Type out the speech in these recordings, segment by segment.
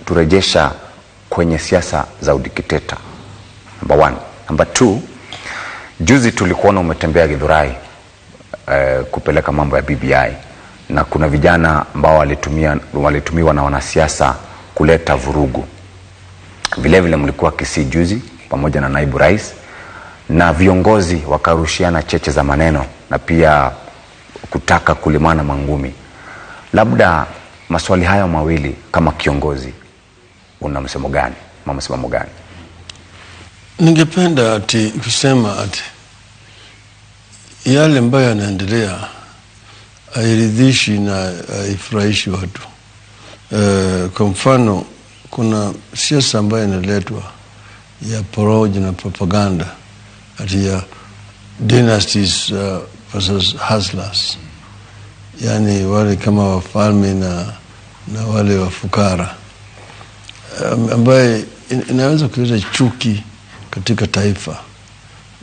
turejesha kwenye siasa za udikteta. Number 1. Number 2, juzi tulikuona umetembea Githurai kupeleka mambo ya BBI, na kuna vijana ambao walitumiwa na wanasiasa kuleta vurugu. Vile vile mlikuwa Kisii juzi pamoja na naibu rais, na viongozi wakarushiana cheche za maneno na pia kutaka kulimana mangumi. Labda maswali hayo mawili kama kiongozi una msimamo gani? Msimamo gani? Ningependa kusema yale ambayo yanaendelea hairidhishi na haifurahishi watu. Kwa mfano, kuna siasa ambayo inaletwa ya porojo na propaganda ya dynasties versus hustlers, yani wale kama wafalme na wale wafukara, ambaye inaweza kuleta chuki katika taifa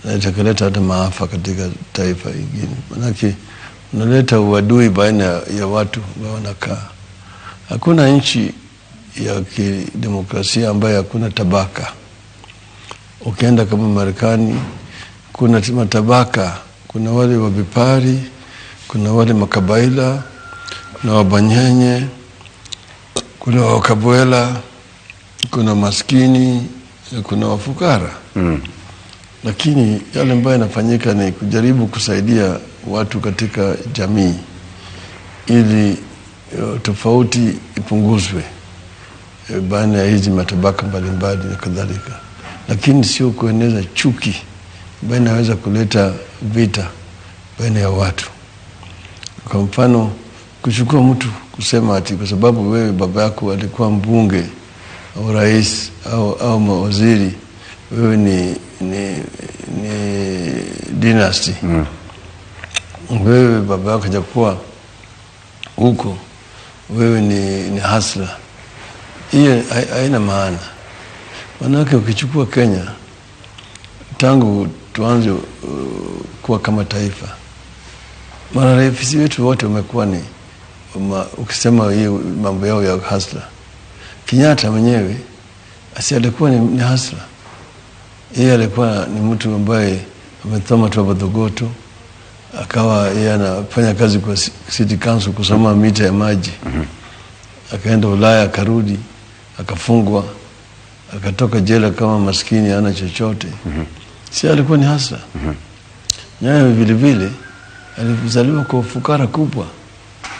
na itakaleta hata maafa katika taifa lingine. Manake unaleta uadui baina ya watu ambao wanakaa. Hakuna nchi ya kidemokrasia ambayo hakuna tabaka. Ukienda kama Marekani, kuna matabaka. Kuna wale wabipari, kuna wale makabaila, kuna wabanyenye, kuna wakabwela, kuna maskini, kuna wafukara. Lakini yale ambayo yanafanyika ni kujaribu kusaidia watu katika jamii ili tofauti ipunguzwe baina ya hizi matabaka mbalimbali na kadhalika, lakini sio kueneza chuki ambayo inaweza kuleta vita baina ya watu. Kwa mfano, kuchukua mtu kusema kwa sababu wewe baba yako alikuwa mbunge au rais au mawaziri, wewe ni dynasty. Wewe baba yako hajakuwa huko, wewe ni hustler. Hiyo haina maana. Manake ukichukua Kenya, tangu tuanze kuwa kama taifa, marais wetu wote wamekuwa ni ukisema hiyo mambo yao ya hustler. Kenyatta mwenyewe alikuwa ni hustler. Yeye alikuwa ni mtu ambaye amesoma Thogoto, akawa yeye anafanya kazi kwa City Council kusoma mita ya maji. Akaenda Ulaya, akarudi, akafungwa, akatoka jela kama maskini hana chochote. Si alikuwa ni hustler. Nyayo vile vile alizaliwa kwa ufukara kubwa.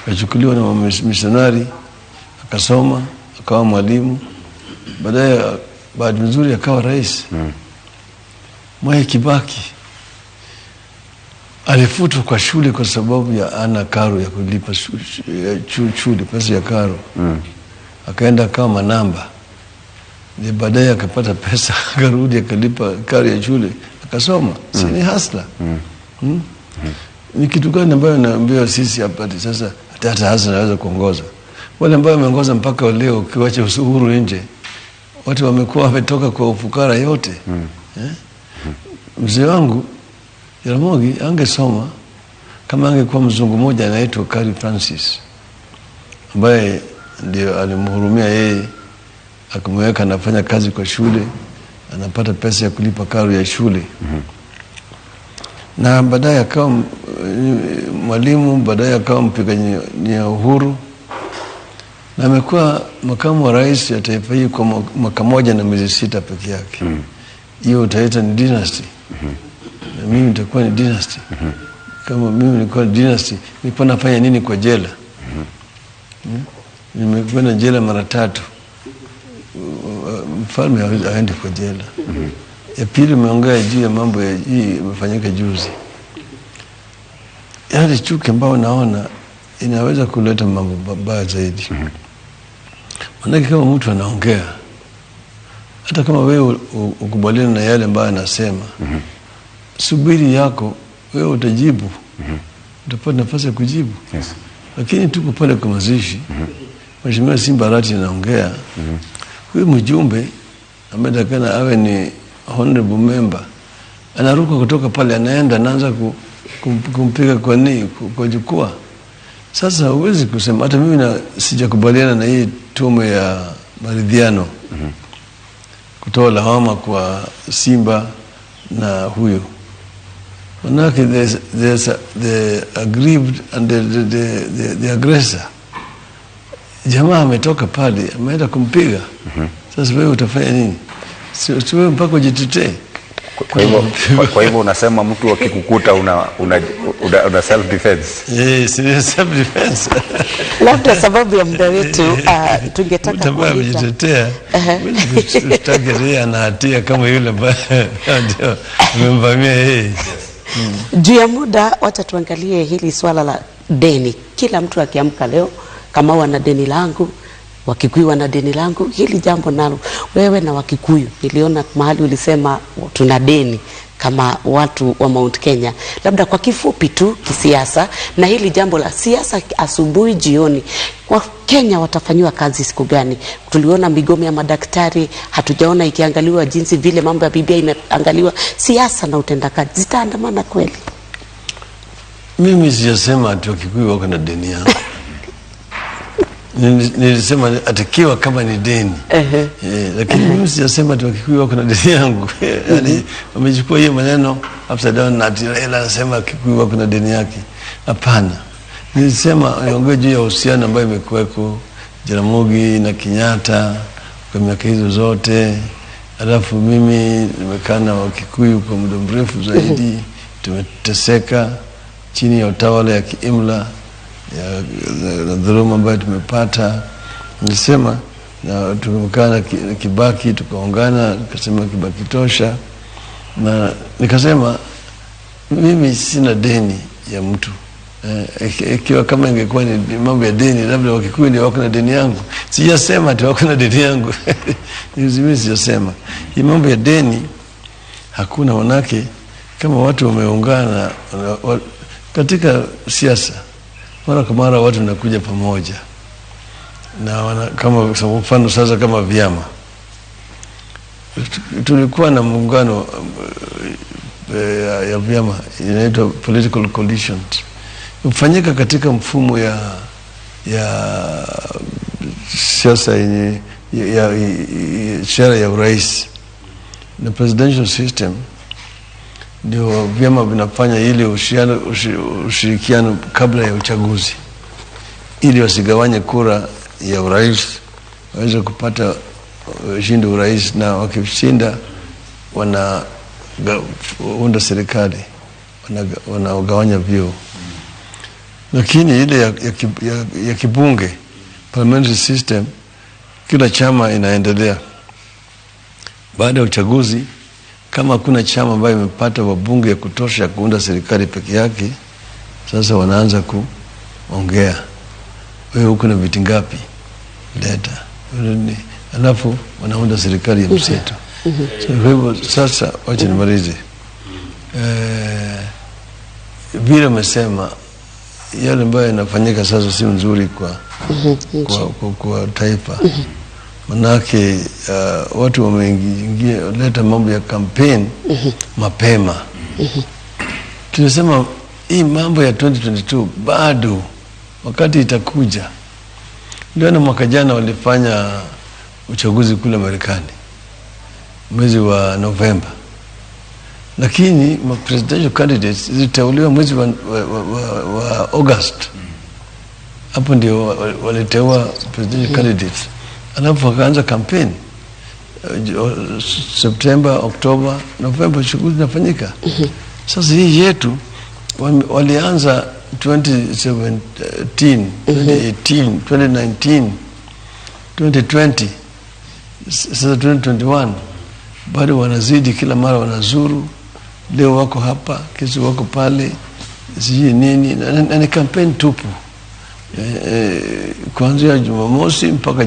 Akachukuliwa na missionary, akasoma, akawa mwalimu. Baadaye bahati nzuri akawa rais. Mwai Kibaki alifutwa kwa shule kwa sababu ya ana karo ya kulipa shule, pesa ya karo. Akaenda kama manamba. Baadaye akapata pesa, akarudi akalipa karo ya shule, akasoma. Si ni hustler? Ni kitu gani ambayo naambiwa sisi hapa sasa hata hustler anaweza kuongoza? Wale ambao wameongoza mpaka leo, ukiwacha Uhuru nje, watu wametoka kwa ufukara yote. Mzee wangu Jaramogi angesoma kama angekuwa mzungu mmoja anaitwa Carey Francis, ambaye ndio alimhurumia yeye, akamweka anafanya kazi kwa shule, anapata pesa ya kulipa karo ya shule. Na baadaye akawa mwalimu, baadaye akawa mpigania uhuru, na amekuwa makamu wa rais ya taifa hili kwa mwaka moja na miezi 6 peke yake. Hiyo utaita ni dynasty. Na mimi nitakuwa ni dynasty. Kama mimi nilikuwa ni dynasty, nilikuwa nafanya nini kwa jela? Nimekuwa na jela mara 3. Mfalme aende kwa jela. Ya pili, umeongea juu ya mambo ya hii imefanyika juzi. Yale chuki ambao naona inaweza kuleta mambo mabaya zaidi. Manake kama mtu anaongea, hata kama wewe ukubaliana na yale ambayo anasema, subiri yako, wewe utajibu. Utapata nafasi ya kujibu. Lakini tuko pale kwa mazishi, Mheshimiwa Simba Arati anaongea, huyu mjumbe ametakana awe ni honorable member, anaruka kutoka pale, anaenda anaanza kumpiga kwa jukwaa. Sasa huwezi kusema hata mimi sijakubaliana na hii tume ya maridhiano, kutoa lawama kwa Simba na huyo. Manake there's the aggrieved and the aggressor. Jamaa ametoka pale, ameenda kumpiga. Sasa wewe utafanya nini? Si wewe mpaka ujitetee. Kwa hivyo unasema mtu akikukuta una self defense. Yes, self defense. Labda sababu ya muda wetu tungetaka kujitetea. Tutagerea na hatia kama yule ambaye ndio amemvamia yeye. Juu ya muda, wacha tuangalie hili swala la deni. Kila mtu akiamka leo, kama wana deni langu, Wakikuyu wana deni langu, hili jambo nalo wewe na Wakikuyu, niliona mahali ulisema tuna deni kama watu wa Mount Kenya. Labda kwa kifupi tu kisiasa, na hili jambo la siasa asubuhi jioni, kwa Kenya watafanywa kazi siku gani? Tuliona migomo ya madaktari, hatujaona ikiangaliwa jinsi vile mambo ya BBI inaangaliwa. Siasa na utendakazi zitaandamana kweli? Mimi sijasema ati Wakikuyu wako na deni yao. Nilisema atakiwa kama ni deni. Lakini mimi sijasema ati Wakikuyu wako na deni yangu. Yaani wamechukua hiyo maneno upside down na ati anasema Wakikuyu wako na deni yake. Hapana. Nilisema niongee juu ya uhusiano ambayo imekuweko Jaramogi na Kenyatta kwa miaka hizo zote. Alafu mimi nimekaa na Wakikuyu kwa muda mrefu zaidi. Tumeteseka chini ya utawala ya kiimla ya dhuluma ambayo tumepata. Nilisema na tumekaa na Kibaki, tukaungana, nikasema Kibaki tosha, na nikasema mimi sina deni ya mtu. Ikiwa kama ingekuwa ni mambo ya deni, labda Wakikuyu ndio wako na deni yangu. Sijasema ati wako na deni yangu. Mimi sijasema hii mambo ya deni. Hakuna, manake kama watu wameungana katika siasa, mara kwa mara watu wanakuja pamoja na kama mfano sasa kama vyama. Tulikuwa na muungano ya vyama inaitwa political coalitions. Ufanyika katika mfumo ya siasa yenye sheria ya urais na presidential system. Ndio vyama vinafanya ili ushirikiano kabla ya uchaguzi, ili wasigawanye kura ya urais, waweze kupata ushindi urais, na wakishinda wanaunda serikali, wanagawanya vyeo. Lakini ile ya kibunge, parliamentary system, kila chama inaendelea. Baada ya uchaguzi, kama kuna chama ambayo imepata wabunge ya kutosha kuunda serikali peke yake, sasa wanaanza kuongea, wewe uko na viti ngapi, leta. Alafu wanaunda serikali ya mseto. So hivyo sasa, wacha nimalize. Vile umesema, yale ambayo yanafanyika sasa si nzuri kwa taifa. Manake watu wameingia leta mambo ya campaign mapema. Tunasema hii mambo ya 2022 bado wakati itakuja. Ndio na mwaka jana walifanya uchaguzi kule Marekani mwezi wa Novemba, lakini presidential candidates ziteuliwa mwezi wa August. Hapo ndio waliteua presidential candidates. Alafu wakaanza campaign September, October, November, shughuli zinafanyika. Sasa hii yetu walianza 2017, 2018, 2019, 2020, sasa 2021. Bado wanazidi, kila mara wanazuru. Leo wako hapa, kesho wako pale, sijui nini, na ni campaign tupu. Kuanzia Jumamosi mpaka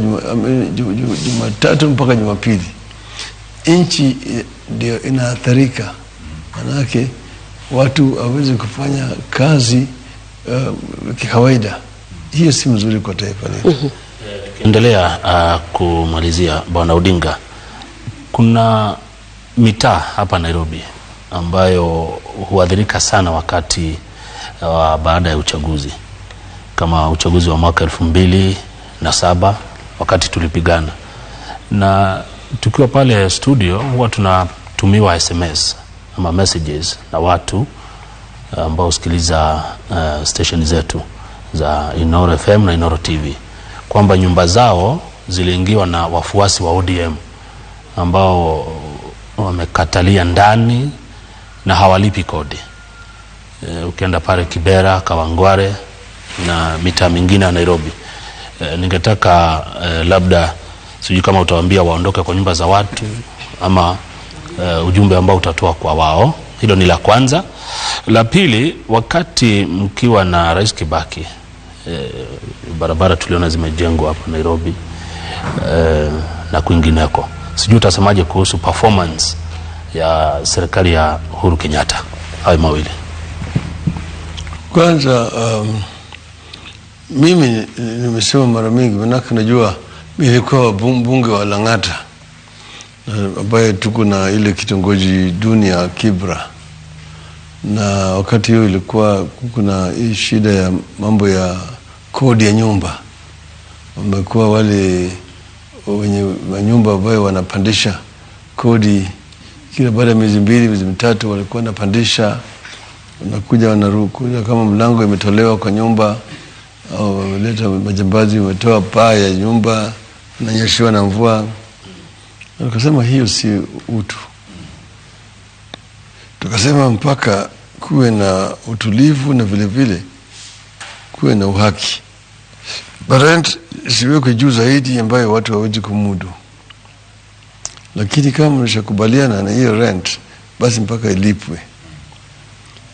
Jumatatu mpaka Jumapili. Nchi ndio inaathirika, manake watu hawezi kufanya kazi kikawaida. Hiyo si mzuri kwa taifa letu. Endelea kumalizia, Bwana Odinga, kuna mitaa hapa Nairobi ambayo huadhirika sana wakati baada ya uchaguzi, kama uchaguzi wa mwaka 2007 wakati tulipigana. na tukiwa pale studio huwa tunatumiwa SMS ama messages na watu ambao sikiliza station zetu za Inoro FM na Inoro TV kwamba nyumba zao ziliingiwa na wafuasi wa ODM ambao wamekatalia ndani na hawalipi kodi. Ukienda pale Kibera, Kawangware na mitaa mingine ya Nairobi. Ningetaka labda sijui kama utawaambia waondoke kwa nyumba za watu ama ujumbe ambao utatoa kwa wao. Hilo ni la kwanza. La pili, wakati mkiwa na Rais Kibaki, barabara tuliona zimejengwa hapa Nairobi na kwingineko. Sijui utasemaje kuhusu performance ya serikali ya Uhuru Kenyatta? Hayo mawili. Kwanza mimi nimesema mara mingi, manake najua nilikuwa bunge wa Lang'ata ambaye tuko na ile kitongoji duni ya Kibra, na wakati hiyo ilikuwa kuna hii shida ya mambo ya kodi ya nyumba. Wamekuwa wale wenye nyumba ambayo wanapandisha kodi kila baada ya miezi 2 miezi 3, walikuwa wanapandisha, wanakuja wanarukuja kama mlango imetolewa kwa nyumba au wameleta majambazi wametoa paa ya nyumba na nyeshiwa na mvua. Tukasema hiyo si utu. Tukasema mpaka kuwe na utulivu na vile vile kuwe na uhaki. Rent isiwekwe juu zaidi ambayo watu hawezi kumudu. Lakini kama mnashakubaliana na hiyo rent, basi mpaka ilipwe.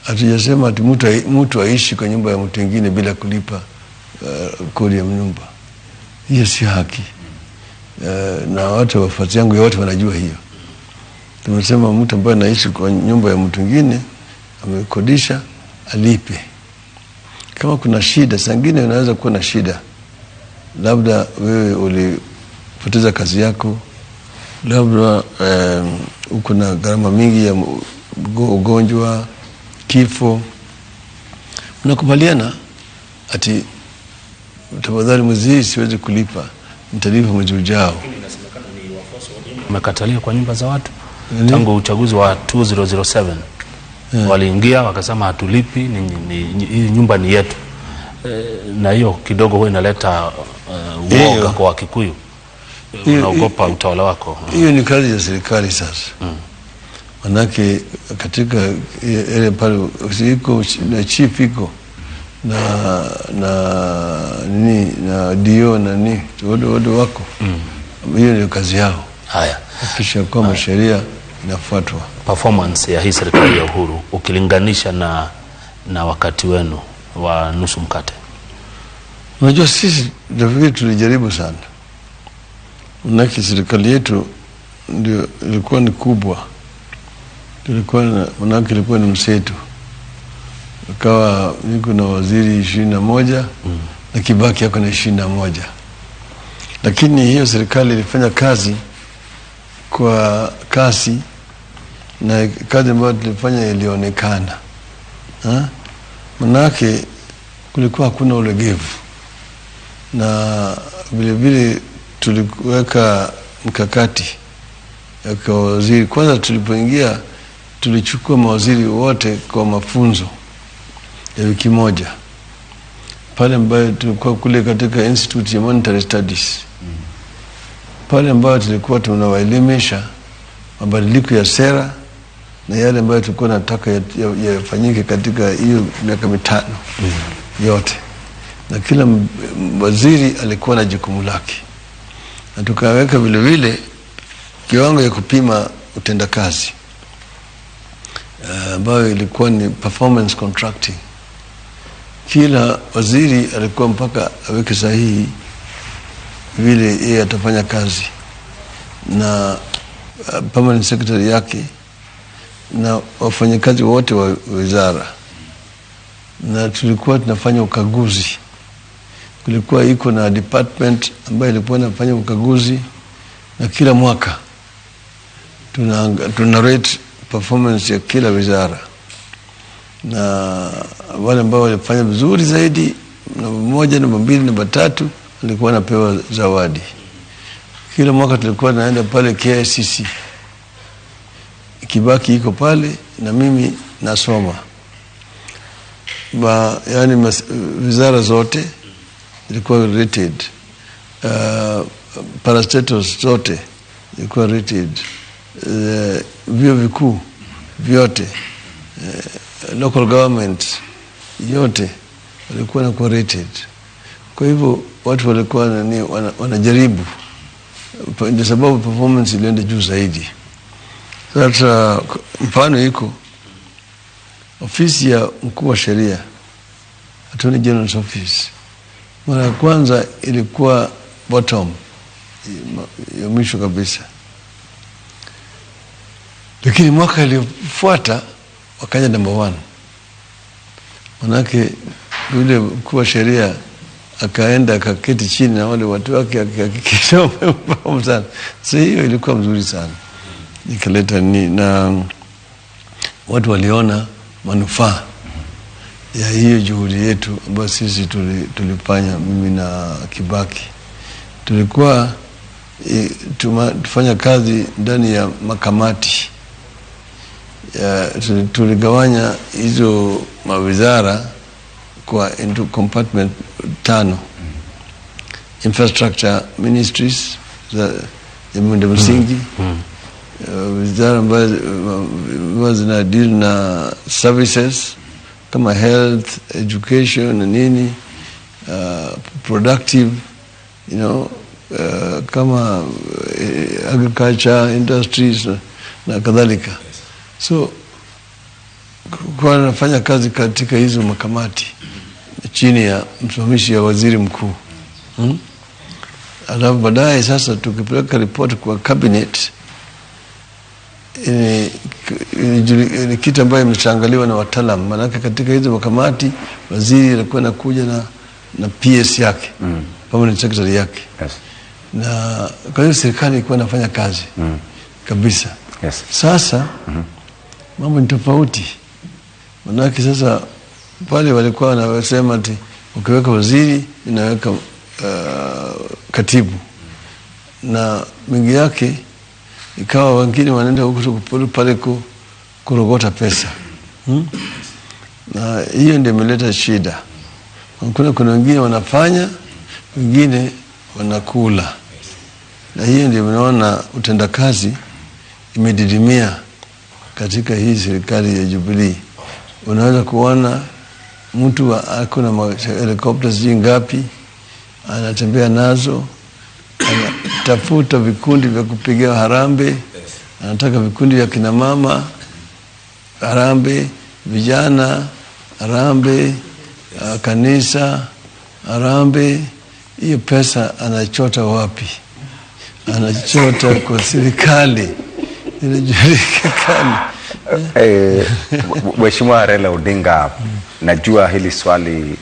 Hatujasema ati mtu aishi kwa nyumba ya mtu mwingine bila kulipa kodi ya nyumba. Hiyo si haki. Na watu wafuasi yangu wote wanajua hiyo. Tumesema mtu ambaye anaishi kwa nyumba ya mtu mwingine amekodisha alipe. Kama kuna shida, sangine unaweza kuwa na shida. Labda wewe ulipoteza kazi yako, labda uko na gharama mingi ya ugonjwa, kifo. Mnakubaliana ati tafadhali mwezi hii siwezi kulipa, nitalipa mwezi ujao. Inasemekana ni wafuasi wa wamekatalia kwa nyumba za watu tangu uchaguzi wa 2007. Waliingia wakasema hatulipi, hii nyumba ni yetu. Na hiyo kidogo huwa inaleta uoga kwa Wakikuyu. Unaogopa utawala wako. Hiyo ni kazi ya serikali sasa. Manake katika ile pale iko na chief iko na dio na ni wote wako. Hiyo ni kazi yao. Haya. Kisha kama sheria inafuatwa. Performance ya hii serikali ya Uhuru ukilinganisha na wakati wenu wa nusu mkate. Unajua sisi ndio tulijaribu sana. Manake serikali yetu ndio ilikuwa ni kubwa. Manake ilikuwa ni mseto. Akawa niko na waziri 21 na Kibaki yako na 21. Lakini hiyo serikali ilifanya kazi kwa kasi, na kazi ambayo tulifanya ilionekana. Manake kulikuwa hakuna ulegevu, na vile vile tuliweka mkakati kwa waziri. Kwanza tulipoingia tulichukua mawaziri wote kwa mafunzo ya wiki moja pale ambayo tulikuwa kule katika Institute of Monetary Studies. Pale ambayo tulikuwa tunawaelimisha mabadiliko ya sera na yale ambayo tulikuwa nataka yafanyike katika hiyo miaka 5 yote. Na kila waziri alikuwa na jukumu lake. Na tukaweka vile vile kiwango ya kupima utendakazi ambayo ilikuwa ni performance contracting. Kila waziri alikuwa mpaka aweke sahihi vile yeye atafanya kazi, na permanent secretary yake na wafanyakazi wote wa wizara. Na tulikuwa tunafanya ukaguzi. Kulikuwa iko na department ambayo ilikuwa inafanya ukaguzi, na kila mwaka tuna rate performance ya kila wizara, na wale ambao walifanya vizuri zaidi, namba 1, namba 2, namba 3 walikuwa napewa zawadi. Kila mwaka tulikuwa naenda pale KICC. Kibaki iko pale na mimi nasoma. Yani wizara zote ilikuwa rated. Parastatals zote ilikuwa rated. Vyuo vikuu vyote, local government yote walikuwa na rated. Kwa hivyo watu walikuwa wanajaribu, ndio sababu performance ilienda juu zaidi. Sasa mfano iko ofisi ya mkuu wa sheria, Attorney General's Office. Mara ya kwanza ilikuwa bottom, ya mwisho kabisa. Lakini mwaka iliyofuata wakaja number 1. Manake yule mkuu wa sheria akaenda akaketi chini na wale watu wake akakisha sana. Sasa hiyo ilikuwa mzuri sana. Nikaleta na watu waliona manufaa ya hiyo juhudi yetu ambayo sisi tulifanya, mimi na Kibaki. Tulikuwa tufanya kazi ndani ya makamati. Tuligawanya hizo mawizara kwa into compartment 5. Infrastructure ministries za miundo msingi, wizara ambazo zina deal na services kama health, education na nini, productive, kama agriculture, industries na kadhalika. So kwa nafanya kazi katika hizo makamati chini ya msimamishi ya waziri mkuu. Alafu baadaye sasa tukipeleka report kwa cabinet, ni kitu ambayo imechangaliwa na wataalamu. Maana katika hizo makamati waziri alikuwa anakuja na PS yake, permanent secretary yake. Yes. Na kwa hiyo serikali ilikuwa inafanya kazi kabisa. Yes. Sasa mambo ni tofauti. Maana sasa pale walikuwa wanasema ati ukiweka waziri inaweka katibu, na mingi yake ikawa wengine wanaenda huko pale kurogota pesa. Na hiyo ndio imeleta shida. Kuna wengine wanafanya, wengine wanakula. Na hiyo ndio mnaona utendakazi imedidimia katika hii serikali ya Jubilee. Unaweza kuona mtu ako na helicopters ngapi anatembea nazo, anatafuta vikundi vya kupigia harambee, anataka vikundi vya kina mama harambee, vijana harambee, kanisa harambee. Hiyo pesa anachota wapi? Anachota kwa serikali. Inajulikana. Mheshimiwa Raila Odinga, najua hili swali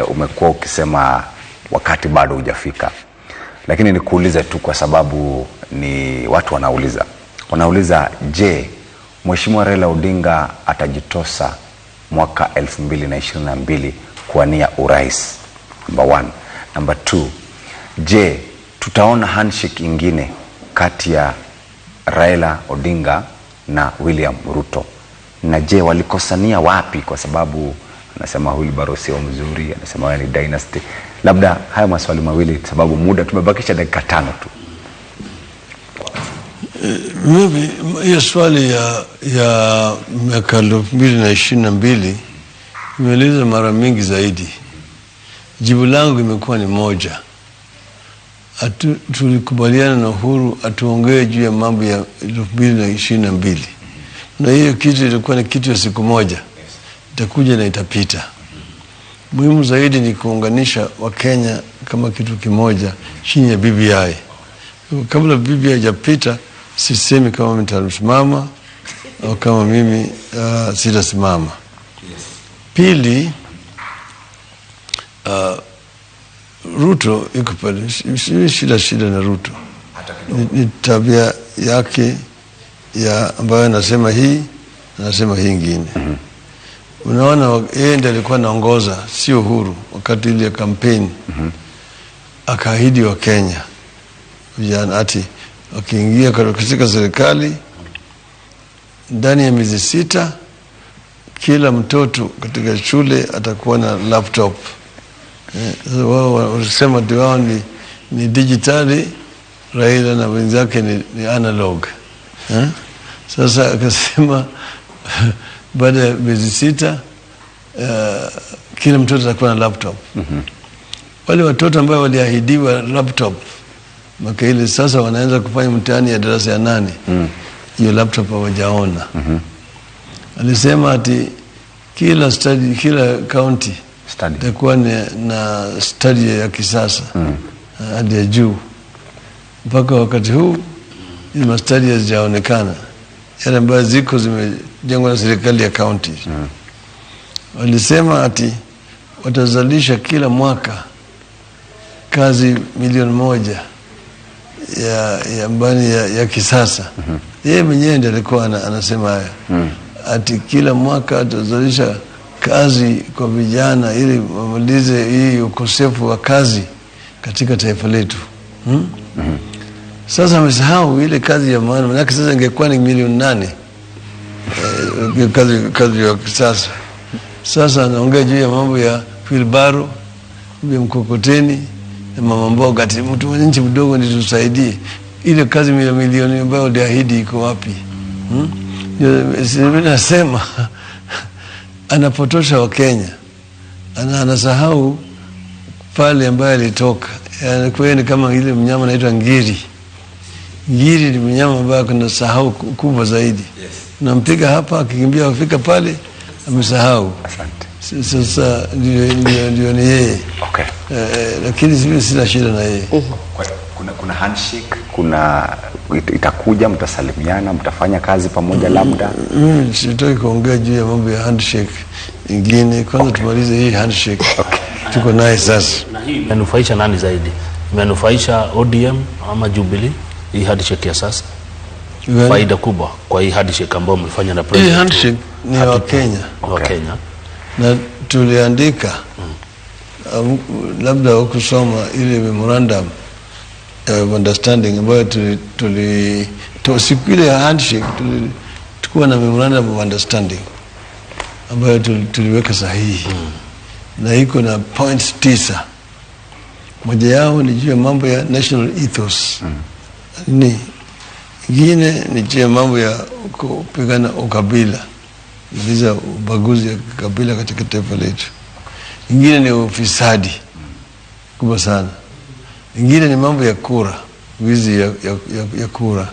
umekuwa ukisema wakati bado hujafika, lakini nikuulize tu kwa sababu ni watu wanauliza, je, Mheshimiwa Raila Odinga atajitosa mwaka 2022 kuwania urais? Number 1. Number 2, je, tutaona handshake ingine kati ya Raila Odinga na William Ruto? Na je, walikosania wapi? Kwa sababu anasema Wilbaro sio mzuri, anasema wewe ni dynasty. Labda haya maswali mawili, sababu muda tumebakisha dakika 5 tu. Mimi hiyo swali ya mwaka 2022 nimeeleza mara mingi zaidi. Jibu langu imekuwa ni moja. Tulikubaliana na Uhuru atuongee juu ya mambo ya 2022. Na hiyo kitu ilikuwa ni kitu ya siku moja. Itakuja na itapita. Muhimu zaidi ni kuunganisha Wakenya kama kitu kimoja chini ya BBI. Kabla BBI haijapita, sisemi kama nitasimama au kama mimi sitasimama. Pili, Ruto iko pale, shida na Ruto. Ni tabia yake ambayo anasema hii, anasema hii ingine. Unaona yeye ndiye alikuwa anaongoza, sio Uhuru wakati ile kampeni. Akaahidi wa Kenya vijana ati wakiingia katika serikali ndani ya miezi 6 kila mtoto katika shule atakuwa na laptop. Wao wanasema ndio wao ni digitali, Raila na wenzake ni analog. Sasa akasema baada ya miezi 6 kila mtoto atakuwa na laptop. Wale watoto ambao waliahidiwa laptop maka ile sasa wanaanza kufanya mtihani ya darasa ya 8. Hiyo laptop hawajaona. Alisema ati kila county itakuwa na study ya kisasa hadi ya juu. Mpaka wakati huu hizo study hazijaonekana. Yale ambayo ziko zimejengwa na serikali ya county. Walisema ati watazalisha kila mwaka kazi 1,000,000 ya mbani ya kisasa. Yeye mwenyewe ndiye alikuwa anasema haya. Ati kila mwaka atazalisha kazi kwa vijana ili wamalize hii ukosefu wa kazi katika taifa letu. Sasa amesahau ile kazi ya maana, maana sasa ingekuwa ni 8,000,000 kazi ya kisasa. Sasa anaongea juu ya mambo ya filbaro, ya mkokoteni, na mama mboga. Ati mtu wa nchi mdogo ndio tusaidie. Ile kazi milioni ambayo aliahidi iko wapi? Mimi nasema anapotosha wa Kenya. Anasahau pale ambaye alitoka. Ni kama ile mnyama anaitwa ngiri. Ngiri ni mnyama ambaye kuna sahau kubwa zaidi. Nampiga hapa akikimbia kufika pale amesahau. Asante. Sasa ndio ni yeye. Okay. Lakini mimi sina shida na yeye. Kuna handshake, itakuja, mtasalimiana, mtafanya kazi pamoja labda. Sitaki kuongea juu ya mambo ya handshake ingine. Kwanza tumalize hii handshake. Tuko naye sasa. Na hii imenufaisha nani zaidi? Imenufaisha ODM ama Jubilee? Hii handshake ya sasa? Faida kubwa kwa hii handshake ambayo mlifanya na president. Hii handshake ni wa Kenya. Wa Kenya. Na tuliandika labda ukusoma ile memorandum of understanding ambayo siku ile ya handshake tulikuwa na memorandum of understanding ambayo tuliweka sahihi. Na iko na points 9. Moja yao ni juu ya mambo ya national ethos. Ingine ni juu ya mambo ya kupigana ukabila, kuliza ubaguzi ya kabila katika taifa letu. Ingine ni ufisadi kubwa sana. Ingine ni mambo ya kura, wizi ya kura.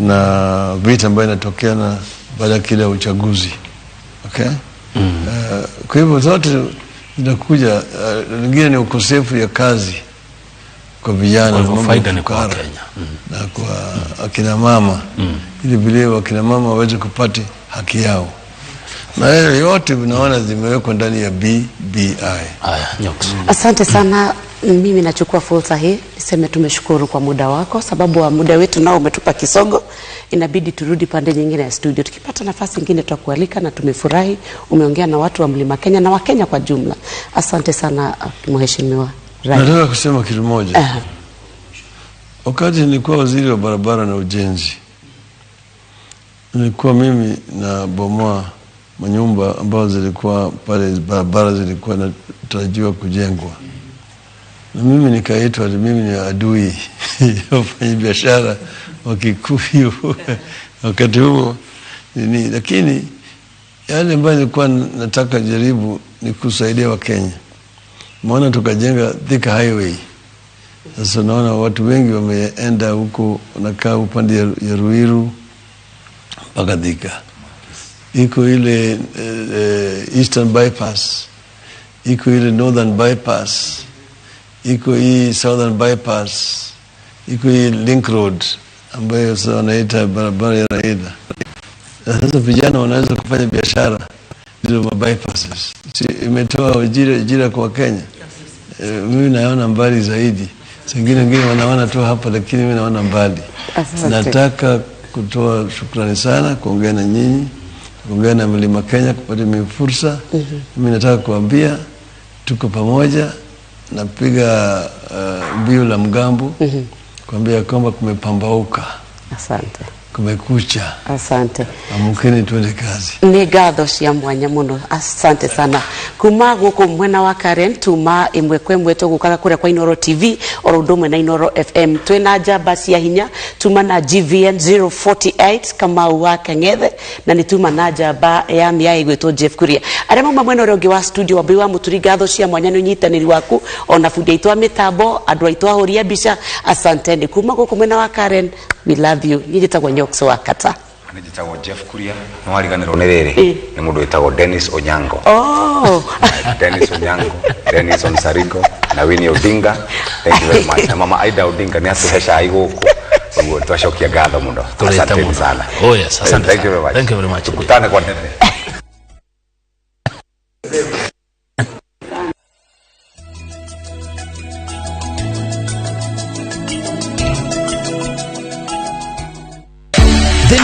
Na vita ambayo inatokea na baada ya kila uchaguzi. Okay? Kwa hivyo zote zinakuja. Ingine ni ukosefu ya kazi kwa vijana, kwa faida ni kwa Kenya. Na kwa akina mama. Ili vile akina mama waweze kupata haki yao. Na yote unaona zimewekwa ndani ya BBI. Haya, Nyoks. Asante sana. Mimi nachukua fursa hii niseme tumeshukuru kwa muda wako, sababu wa muda wetu nao umetupa kisogo. Inabidi turudi pande nyingine ya studio. Tukipata nafasi nyingine tutakualika, na tumefurahi umeongea na watu wa Mlima Kenya na wa Kenya kwa jumla. Asante sana mheshimiwa Raila. Nataka kusema kitu moja. Wakati nilikuwa waziri wa barabara na ujenzi, nilikuwa mimi na bomoa manyumba ambazo zilikuwa pale, barabara zilikuwa natarajiwa kujengwa. Na mimi nikaitwa mimi ni adui wafanya biashara wa Kikuyu wakati huo. Lakini yale ambayo nilikuwa nataka jaribu ni kusaidia wa Kenya. Maana tukajenga Thika Highway. Sasa naona watu wengi wameenda huko, wanakaa upande ya Ruiru mpaka Thika. Iko ile Eastern Bypass, iko ile Northern Bypass, iko hii Southern Bypass, iko hii Link Road ambayo sasa wanaita barabara ya Raila. Sasa vijana wanaweza kufanya biashara hizo bypasses. Imetoa ajira kwa Kenya. Mimi naona mbali zaidi. Wengine wanaona tu hapa, lakini mimi naona mbali. Nataka kutoa shukrani sana kuongea na nyinyi, kuongea na Mlima Kenya kupata fursa. Mimi nataka kuambia tuko pamoja napiga mbio la mgambo kuambia kwamba kumepambauka. Asante. Kumekucha. Asante. Amukeni tuende kazi. Ni gatho cia mwanya muno. Asante sana. Kuma guku mwena wa Karen tuma imwe kwemwe tugukaga kuria kwa Inoro TV oro ndomwe na Inoro FM. Twina njamba cia hinya tuma na GVN 048 kama wa Kangethe na ni tuma na njamba ya mia igwetwo Jeff Kuria. Aria mama mwena uri ungi wa studio wa biwa muturi gatho cia mwanya ni nyitaniri waku ona fundi aitwa mitambo andu aitwa horia bica. Asante ni kuma guku mwena wa Karen. We love you. Nijitagwo Nyokso Wakata. Nijitagwo Jeff Kuria. Nwariganiro ni riri. Ni mundu witagwo Dennis Onyango. Oh. Dennis Onyango, Dennis Onsarigo, na Winnie Odinga. Thank you very much. Na mama Aida Odinga ni atuhesha aiguku. Bago twashokia gatho muno. Asante sana. Oh yes, asante. Thank you very much. Thank you very much. Tukutane kwa nene.